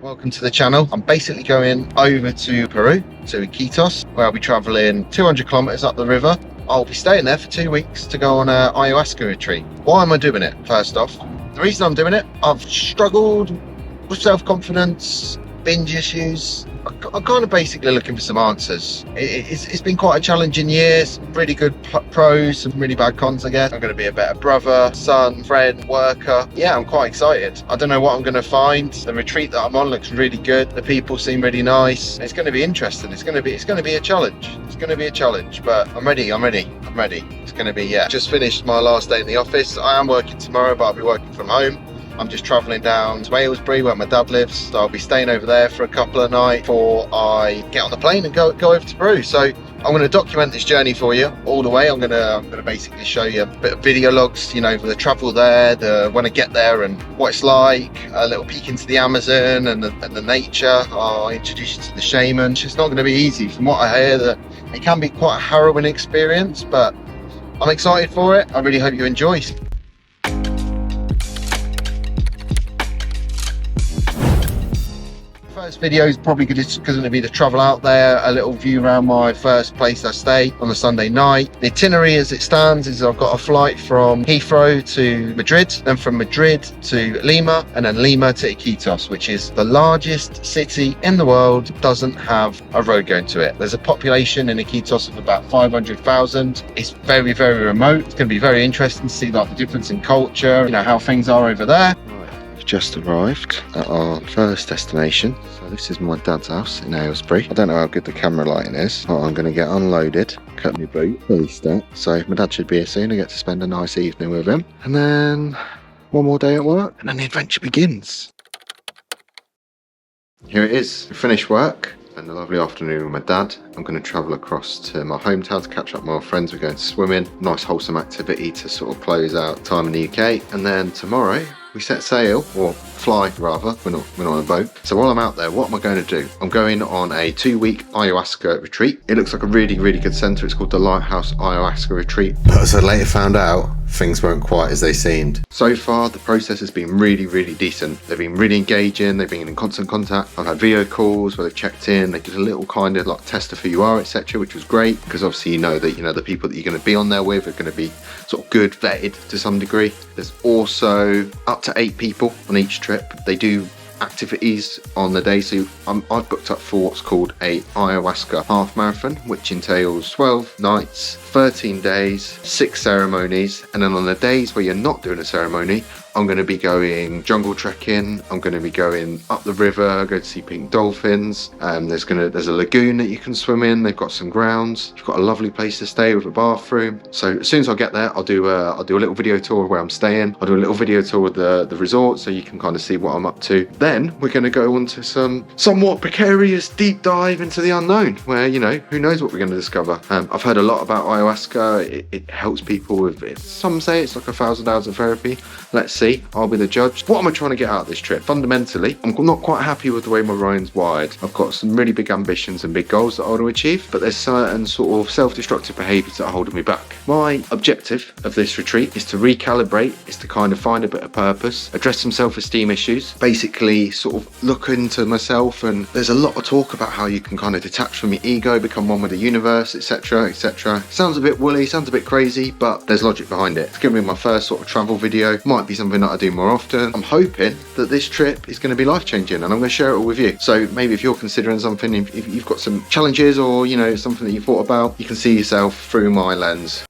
Welcome to the channel. I'm basically going over to Peru, to Iquitos, where I'll be traveling 200 kilometers up the river. I'll be staying there for 2 weeks to go on a ayahuasca retreat. Why am I doing it? First off, the reason I'm doing it, I've struggled with self-confidence, binge issues. I'm kind of basically looking for some answers. It's been quite a challenging year, some really good pros, some really bad cons, I guess. I'm going to be a better brother, son, friend, worker. Yeah, I'm quite excited. I don't know what I'm going to find. The retreat that I'm on looks really good. The people seem really nice. It's going to be interesting. It's going to be a challenge. It's going to be a challenge, but I'm ready. It's going to be, just finished my last day in the office. I am working tomorrow, but I'll be working from home. I'm just travelling down to Aylesbury where my dad lives, so I'll be staying over there for a couple of nights before I get on the plane and go over to Peru. So I'm going to document this journey for you all the way. I'm going to basically show you a bit of video logs, for the travel there, when I get there and what it's like, a little peek into the Amazon and the nature. I'll introduce you to the shaman. It's not going to be easy. From what I hear, that it can be quite a harrowing experience, but I'm excited for it. I really hope you enjoy. First video is probably going to be the travel out there, a little view around my first place I stay on a Sunday night. The itinerary as it stands is I've got a flight from Heathrow to Madrid, then from Madrid to Lima, and then Lima to Iquitos, which is the largest city in the world, doesn't have a road going to it. There's a population in Iquitos of about 500,000. It's very, very remote. It's going to be very interesting to see the difference in culture, how things are over there. Just arrived at our first destination. So this is my dad's house in Aylesbury. I don't know how good the camera lighting is, but I'm going to get unloaded, cut my boot, fully stacked. So my dad should be here soon. I get to spend a nice evening with him. And then one more day at work, and then the adventure begins. Here it is, finished work. And a lovely afternoon with my dad. I'm going to travel across to my hometown to catch up with my friends. We're going swimming. Nice wholesome activity to sort of close out time in the UK. And then tomorrow we set sail, or fly rather. We're not on a boat. So while I'm out there, what am I going to do? I'm going on a 2-week ayahuasca retreat. It looks like a really, really good centre. It's called the Lighthouse Ayahuasca Retreat. But as I later found out, things weren't quite as they seemed. So far, the process has been really, really decent. They've been really engaging. They've been in constant contact. I've had video calls where they've checked in. They did a little kind of test of who you are, etc., which was great, because obviously you know that the people that you're going to be on there with are going to be sort of good vetted to some degree. There's also up to 8 people on each trip. They do activities on the day, so I've booked up for what's called a ayahuasca half marathon, which entails 12 nights, 13 days, 6 ceremonies, and then on the days where you're not doing a ceremony, I'm going to be going jungle trekking. I'm going to be going up the river, go to see pink dolphins. There's a lagoon that you can swim in. They've got some grounds. You've got a lovely place to stay with a bathroom. So as soon as I get there, I'll do a little video tour of where I'm staying. I'll do a little video tour of the resort, so you can kind of see what I'm up to. Then we're going to go on to some somewhat precarious deep dive into the unknown, where who knows what we're going to discover. I've heard a lot about ayahuasca. It helps people with it. Some say it's like 1,000 hours of therapy. Let's see. I'll be the judge. What am I trying to get out of this trip? Fundamentally, I'm not quite happy with the way my mind's wired. I've got some really big ambitions and big goals that I want to achieve, but there's certain sort of self-destructive behaviours that are holding me back. My objective of this retreat is to recalibrate, is to kind of find a bit of purpose, address some self-esteem issues, basically sort of look into myself. And there's a lot of talk about how you can kind of detach from your ego, become one with the universe, etc., etc. Sounds a bit woolly, sounds a bit crazy, but there's logic behind it. It's going to be my first sort of travel video. Might be something that I do more often. I'm hoping that this trip is going to be life-changing, and I'm going to share it all with you. So maybe if you're considering something, if you've got some challenges, or something that you thought about, you can see yourself through my lens.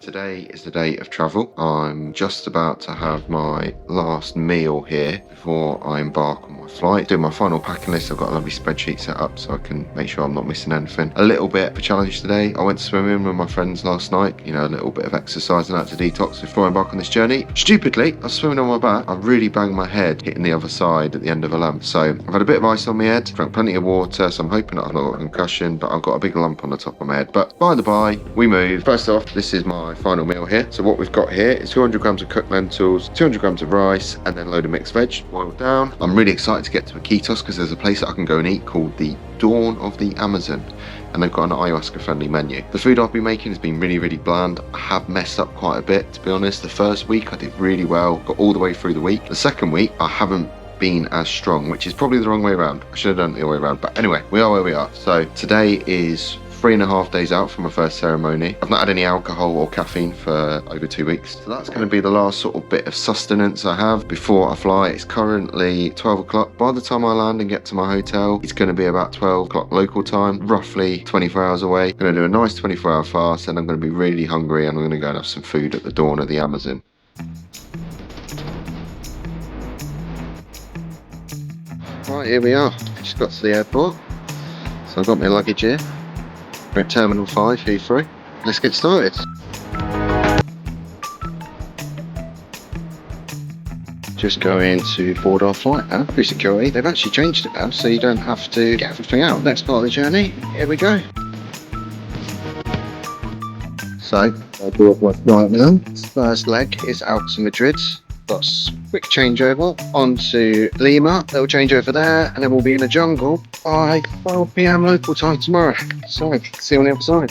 Today is the day of travel. I'm just about to have my last meal here before I embark on my flight. Doing my final packing list. I've got a lovely spreadsheet set up so I can make sure I'm not missing anything. A little bit of a challenge today. I went swimming with my friends last night. A little bit of exercise and out to detox before I embark on this journey. Stupidly, I was swimming on my back. I really banged my head hitting the other side at the end of a lump. So I've had a bit of ice on my head, drank plenty of water, so I'm hoping that I've not got a concussion, but I've got a big lump on the top of my head. But by the by, we move. First off, this is my final meal here. So what we've got here is 200 grams of cooked lentils, 200 grams of rice, and then a load of mixed veg boiled down. I'm really excited to get to Iquitos because there's a place that I can go and eat called the Dawn of the Amazon, and they've got an ayahuasca friendly menu. The food I've been making has been really, really bland. I have messed up quite a bit, to be honest. The first week I did really well, got all the way through the week. The second week I haven't been as strong, which is probably the wrong way around. I should have done it the other way around, but anyway, we are where we are. So today is 3.5 days out from my first ceremony. I've not had any alcohol or caffeine for over 2 weeks. So that's going to be the last sort of bit of sustenance I have before I fly. It's currently 12 o'clock. By the time I land and get to my hotel, it's going to be about 12 o'clock local time, roughly 24 hours away. I'm going to do a nice 24-hour fast, and I'm going to be really hungry, and I'm going to go and have some food at the dawn of the Amazon. Right, here we are. Just got to the airport. So I've got my luggage here. We're at Terminal 5, Heathrow. Let's get started. Just going to board our flight now through security. They've actually changed it now, so you don't have to get everything out. Next part of the journey, here we go. So, I'll do up my flight now. First leg is out to Madrid. Got a quick changeover onto Lima. They'll change over there, and then we'll be in the jungle by 12 PM local time tomorrow. So, see you on the other side.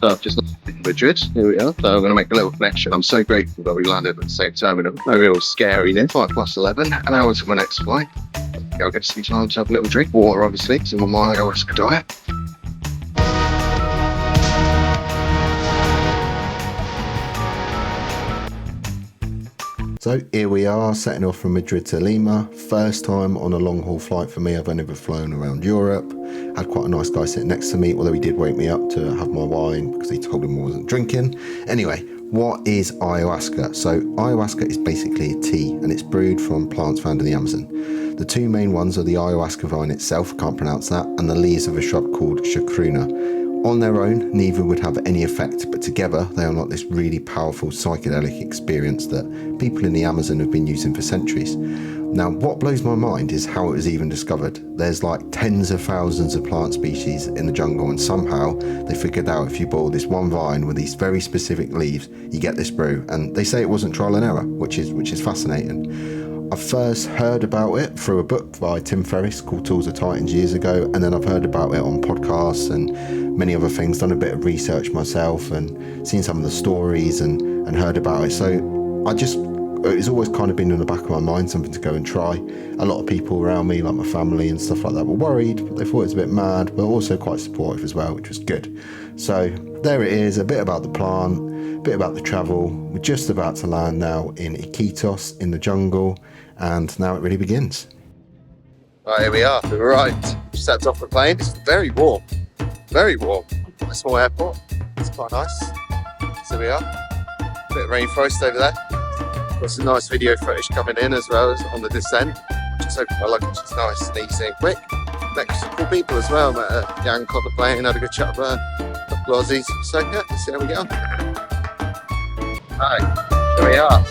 So I've just landed in Madrid. Here we are. So I'm going to make a little connection. I'm so grateful that we landed at the same terminal. No real scariness. 5+11. An hour to my next flight. I'll get some time to have a little drink. Water, obviously. It's in my ayahuasca diet. So here we are, setting off from Madrid to Lima. First time on a long haul flight for me. I've only ever flown around Europe. Had quite a nice guy sitting next to me, although he did wake me up to have my wine because he told him I wasn't drinking. Anyway, what is ayahuasca? So ayahuasca is basically a tea, and it's brewed from plants found in the Amazon. The two main ones are the ayahuasca vine itself, can't pronounce that, and the leaves of a shrub called chacruna. On their own, neither would have any effect, but together they are like this really powerful psychedelic experience that people in the Amazon have been using for centuries. Now, what blows my mind is how it was even discovered. There's like tens of thousands of plant species in the jungle, and somehow they figured out if you boil this one vine with these very specific leaves, you get this brew. And they say it wasn't trial and error, which is fascinating. I first heard about it through a book by Tim Ferriss called Tools of Titans years ago, and then I've heard about it on podcasts and many other things, done a bit of research myself and seen some of the stories and heard about it. So it's always kind of been in the back of my mind, something to go and try. A lot of people around me, like my family and stuff like that, were worried, but they thought it was a bit mad, but also quite supportive as well, which was good. So there it is, a bit about the plant, a bit about the travel. We're just about to land now in Iquitos in the jungle, and now it really begins. Right, here we are. We've arrived. Just stepped off the plane. It's very warm. Very warm. A small airport. It's quite nice. So we are. Bit of rainforest over there. Got some nice video footage coming in as well as on the descent. Just hoping my luggage is nice and easy and quick. Met some cool people as well. Met a Yank on the plane, had a good chat with her. A couple of Aussies. So yeah, let's see how we get on. Right, here we are.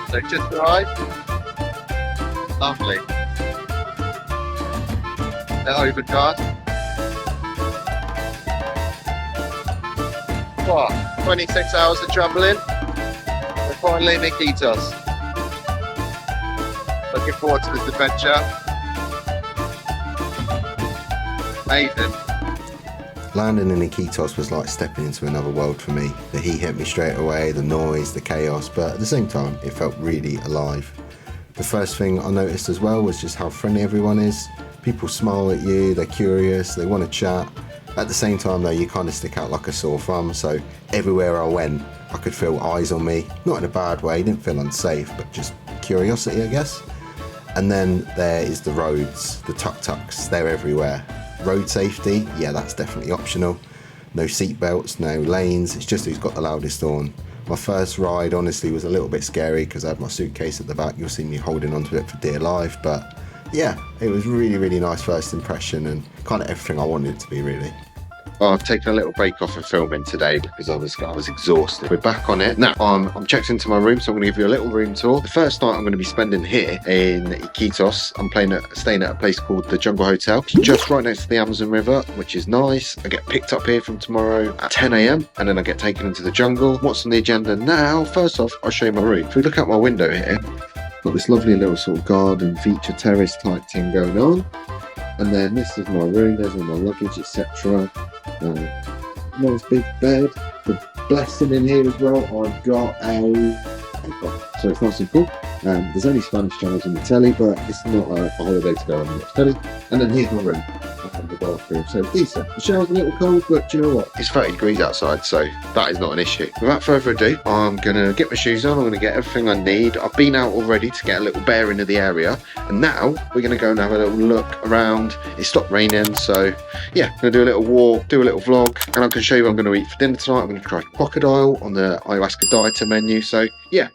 So just arrived. Lovely. They're overcast. What? 26 hours of travelling. We're finally in Iquitos. Looking forward to this adventure. Amazing. Landing in Iquitos was like stepping into another world for me. The heat hit me straight away, the noise, the chaos, but at the same time, it felt really alive. The first thing I noticed as well was just how friendly everyone is. People smile at you, they're curious, they want to chat. At the same time though, you kind of stick out like a sore thumb, so everywhere I went, I could feel eyes on me. Not in a bad way, didn't feel unsafe, but just curiosity, I guess. And then there is the roads, the tuk-tuks, they're everywhere. Road safety, yeah, that's definitely optional. No seat belts, no lanes, it's just who's got the loudest horn. My first ride honestly was a little bit scary because I had my suitcase at the back. You'll see me holding onto it for dear life, but yeah, it was really, really nice first impression and kind of everything I wanted it to be, really. I've taken a little break off of filming today because I was exhausted. We're back on it. Now, I'm checked into my room, so I'm going to give you a little room tour. The first night I'm going to be spending here in Iquitos. I'm staying at a place called the Jungle Hotel. It's just right next to the Amazon River, which is nice. I get picked up here from tomorrow at 10 a.m. and then I get taken into the jungle. What's on the agenda now? First off, I'll show you my room. If we look out my window here, got this lovely little sort of garden feature terrace type thing going on. And then this is my room, there's all my luggage, etc. Nice big bed. The blessing in here as well, I've got so it's nice and cool. There's only Spanish channels on the telly, but it's not a holiday to go on and watch telly. And then here's my room, the bathroom. So decent. The shower's a little cold, but do you know what? It's 30 degrees outside, so that is not an issue. Without further ado, I'm gonna get my shoes on. I'm gonna get everything I need. I've been out already to get a little bearing of the area, and now we're gonna go and have a little look around. It stopped raining, so yeah, I'm gonna do a little walk, do a little vlog, and I can show you what I'm gonna eat for dinner tonight. I'm gonna try crocodile on the ayahuasca dieter menu. So yeah,